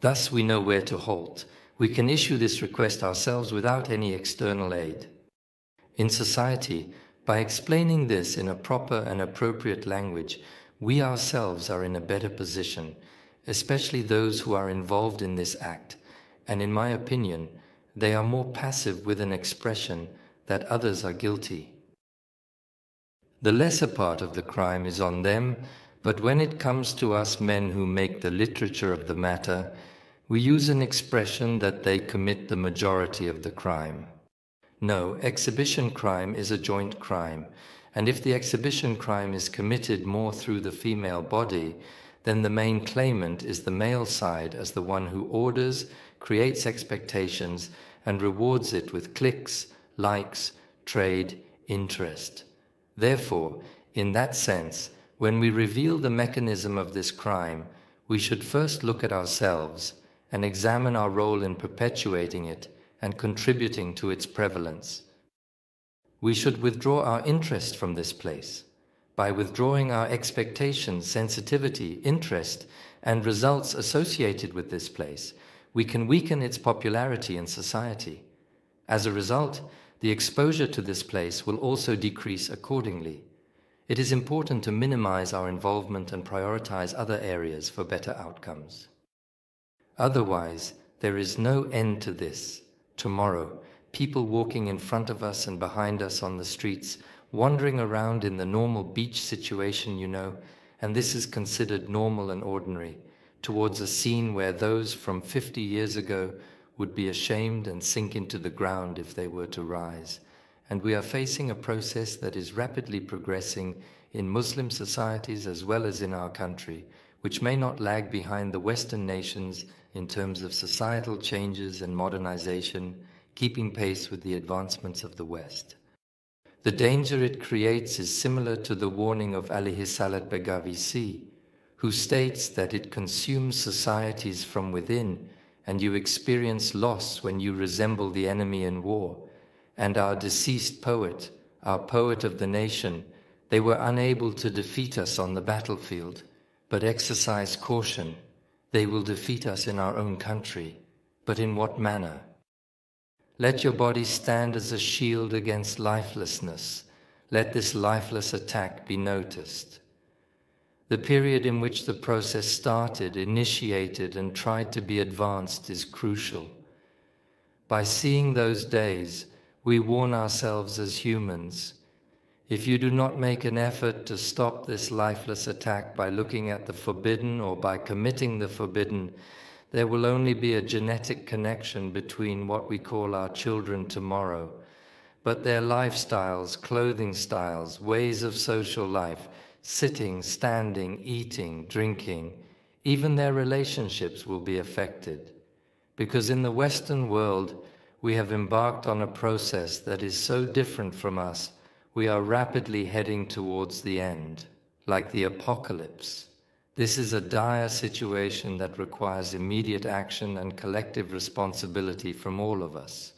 Thus we know where to halt. We can issue this request ourselves without any external aid. In society, by explaining this in a proper and appropriate language, we ourselves are in a better position, especially those who are involved in this act, and in my opinion, they are more passive with an expression that others are guilty. The lesser part of the crime is on them, but when it comes to us men who make the literature of the matter, we use an expression that they commit the majority of the crime. No, exhibition crime is a joint crime, and if the exhibition crime is committed more through the female body, then the main claimant is the male side as the one who orders, creates expectations, and rewards it with clicks, likes, trade, interest. Therefore, in that sense, when we reveal the mechanism of this crime, we should first look at ourselves and examine our role in perpetuating it and contributing to its prevalence. We should withdraw our interest from this place. By withdrawing our expectations, sensitivity, interest, and results associated with this place, we can weaken its popularity in society. As a result, the exposure to this place will also decrease accordingly. It is important to minimize our involvement and prioritize other areas for better outcomes. Otherwise, there is no end to this. Tomorrow, people walking in front of us and behind us on the streets, wandering around in the normal beach situation, and this is considered normal and ordinary, towards a scene where those from 50 years ago would be ashamed and sink into the ground if they were to rise. And we are facing a process that is rapidly progressing in Muslim societies as well as in our country, which may not lag behind the Western nations in terms of societal changes and modernization, keeping pace with the advancements of the West. The danger it creates is similar to the warning of alayhi salat Begavisi, who states that it consumes societies from within, and you experience loss when you resemble the enemy in war. And our deceased poet, our poet of the nation, they were unable to defeat us on the battlefield, but exercise caution. They will defeat us in our own country, but in what manner? Let your body stand as a shield against lifelessness. Let this lifeless attack be noticed. The period in which the process started, initiated, and tried to be advanced is crucial. By seeing those days, we warn ourselves as humans. If you do not make an effort to stop this lifeless attack by looking at the forbidden or by committing the forbidden, there will only be a genetic connection between what we call our children tomorrow, but their lifestyles, clothing styles, ways of social life, sitting, standing, eating, drinking, even their relationships will be affected. Because in the Western world, we have embarked on a process that is so different from us, we are rapidly heading towards the end, like the apocalypse. This is a dire situation that requires immediate action and collective responsibility from all of us.